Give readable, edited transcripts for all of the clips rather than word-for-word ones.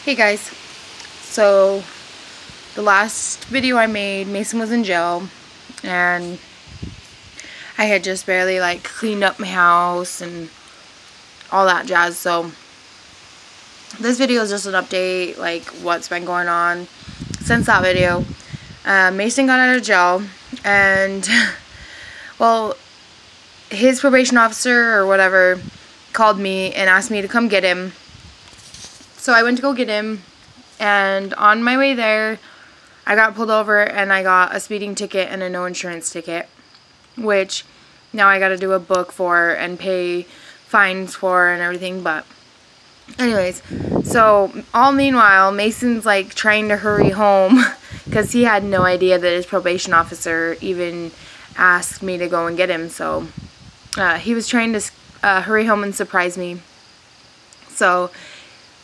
Hey guys, so the last video I made, Mason was in jail and I had just barely like cleaned up my house and all that jazz. So this video is just an update, like what's been going on since that video. Mason got out of jail and well, his probation officer or whatever called me and asked me to come get him. So I went to go get him, and on my way there, I got pulled over and I got a speeding ticket and a no insurance ticket, which now I got to do a book for and pay fines for and everything. But anyways, so all meanwhile, Mason's like trying to hurry home because he had no idea that his probation officer even asked me to go and get him. So he was trying to hurry home and surprise me. So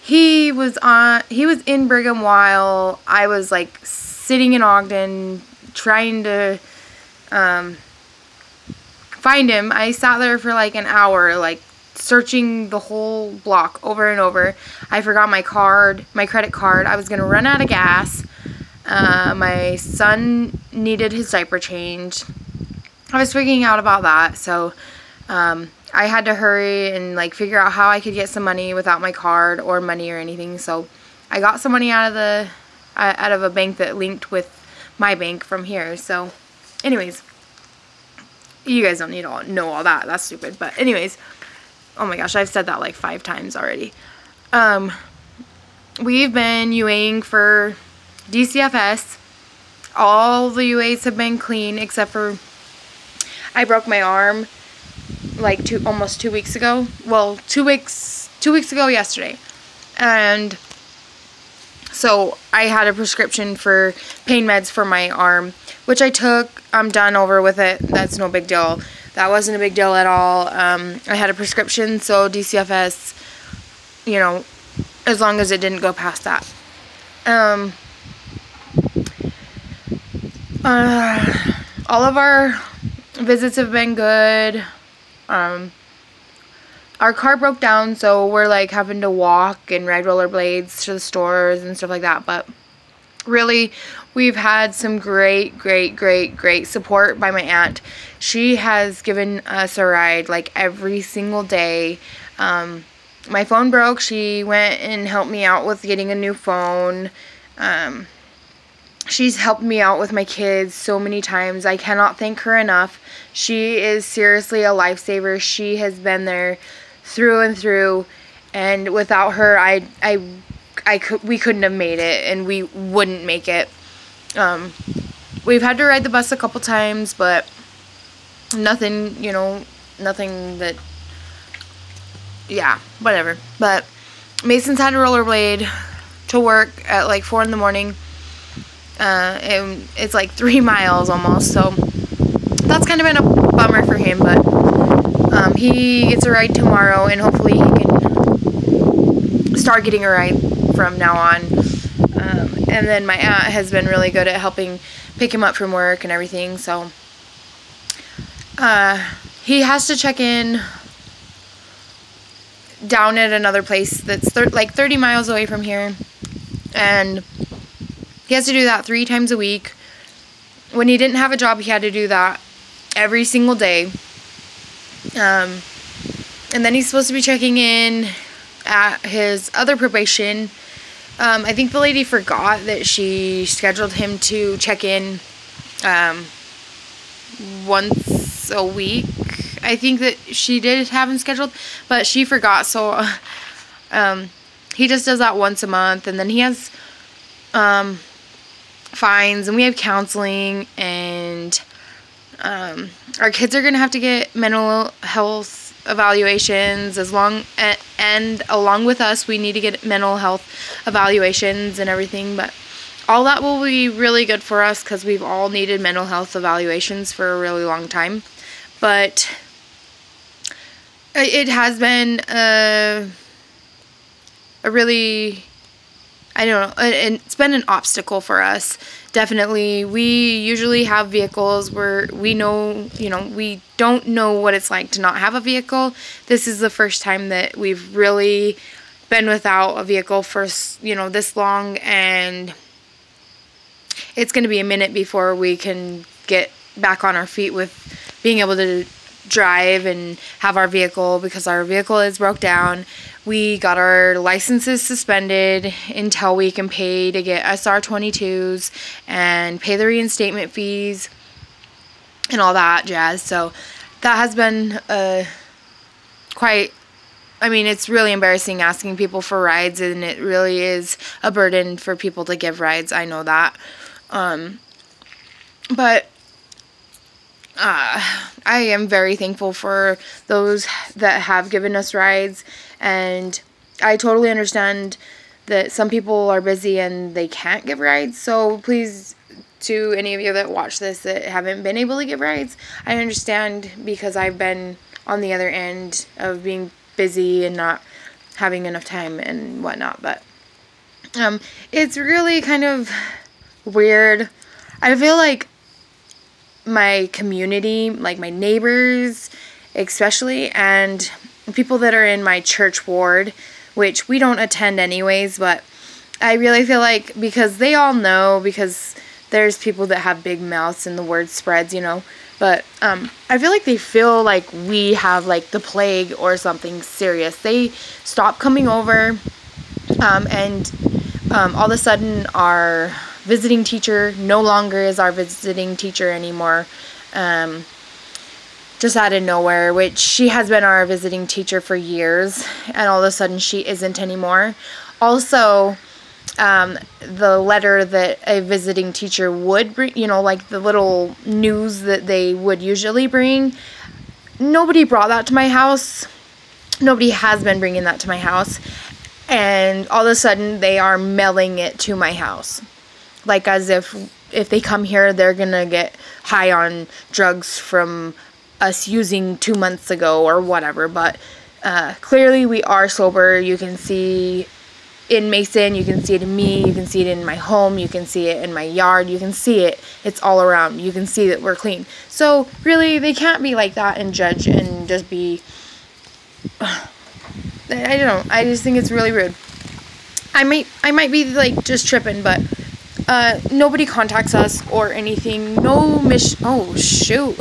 he was in Brigham while I was like sitting in Ogden trying to find him. I sat there for like an hour, like searching the whole block over and over. I forgot my credit card. I was gonna run out of gas. My son needed his diaper changed. I was freaking out about that, so I had to hurry and like figure out how I could get some money without my card or money or anything. So I got some money out of a bank that linked with my bank from here. So anyways, you guys don't need to know all that. That's stupid. But anyways, oh my gosh, I've said that like 5 times already. We've been UAing for DCFS. All the UAs have been clean except for I broke my arm like almost 2 weeks ago. Well, 2 weeks ago yesterday. And so I had a prescription for pain meds for my arm, which I took. I'm done over with it. That's no big deal. That wasn't a big deal at all. I had a prescription, so DCFS, you know, as long as it didn't go past that. All of our visits have been good. Our car broke down, so we're like having to walk and ride rollerblades to the stores and stuff like that. But really, we've had some great support by my aunt. She has given us a ride like every single day. My phone broke. She went and helped me out with getting a new phone. She's helped me out with my kids so many times. I cannot thank her enough. She is seriously a lifesaver. She has been there through and through, and without her, we couldn't have made it, and we wouldn't make it. We've had to ride the bus a couple times, but nothing, you know, nothing that, yeah, whatever. But Mason's had a rollerblade to work at like 4 in the morning. And it's like 3 miles almost, so that's kind of been a bummer for him, but he gets a ride tomorrow, and hopefully he can start getting a ride from now on. And then my aunt has been really good at helping pick him up from work and everything, so he has to check in down at another place that's like 30 miles away from here, and he has to do that 3 times a week. When he didn't have a job, he had to do that every single day. And then he's supposed to be checking in at his other probation. I think the lady forgot that she scheduled him to check in once a week. I think that she did have him scheduled, but she forgot. So he just does that once a month, and then he has fines, and we have counseling, and our kids are gonna have to get mental health evaluations along with us. We need to get mental health evaluations and everything, but all that will be really good for us because we've all needed mental health evaluations for a really long time. But it has been a really, I don't know, it's been an obstacle for us. Definitely. We usually have vehicles where we know, you know, we don't know what it's like to not have a vehicle. This is the first time that we've really been without a vehicle for, you know, this long, and it's going to be a minute before we can get back on our feet with being able to drive and have our vehicle, because our vehicle is broke down. We got our licenses suspended until we can pay to get SR22s and pay the reinstatement fees and all that jazz. So that has been quite, I mean, it's really embarrassing asking people for rides, and it really is a burden for people to give rides. I know that. But I am very thankful for those that have given us rides, and I totally understand that some people are busy and they can't give rides. So please, to any of you that watch this that haven't been able to give rides, I understand, because I've been on the other end of being busy and not having enough time and whatnot. But it's really kind of weird. I feel like my community, like my neighbors especially, and people that are in my church ward, which we don't attend anyways, but I really feel like, because they all know, because there's people that have big mouths and the word spreads, you know, but I feel like they feel like we have like the plague or something serious. They stop coming over, and all of a sudden our visiting teacher no longer is our visiting teacher anymore, just out of nowhere, which she has been our visiting teacher for years, and all of a sudden she isn't anymore. Also, the letter that a visiting teacher would bring, you know, like the little news that they would usually bring, nobody brought that to my house. Nobody has been bringing that to my house, and all of a sudden they are mailing it to my house. Like as if they come here, they're going to get high on drugs from us using 2 months ago or whatever. But clearly we are sober. You can see in Mason, you can see it in me, you can see it in my home, you can see it in my yard, you can see it. It's all around. You can see that we're clean. So really, they can't be like that and judge and just be... I don't know. I just think it's really rude. I might be like just tripping, but... nobody contacts us or anything. No oh, shoot.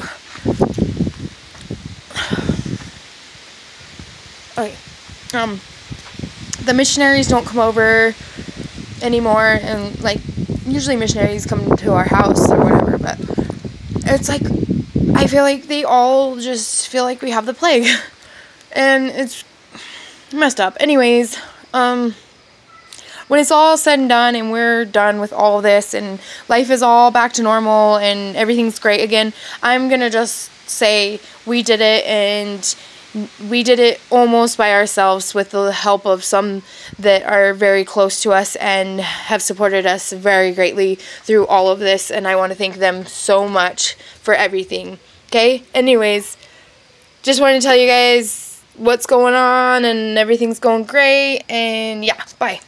Okay. The missionaries don't come over anymore, and, like, usually missionaries come to our house or whatever, but it's like, I feel like they all just feel like we have the plague, and it's messed up. Anyways, when it's all said and done and we're done with all this and life is all back to normal and everything's great again, I'm going to just say we did it, and we did it almost by ourselves with the help of some that are very close to us and have supported us very greatly through all of this, and I want to thank them so much for everything. Okay? Anyways, just wanted to tell you guys what's going on, and everything's going great, and yeah, bye.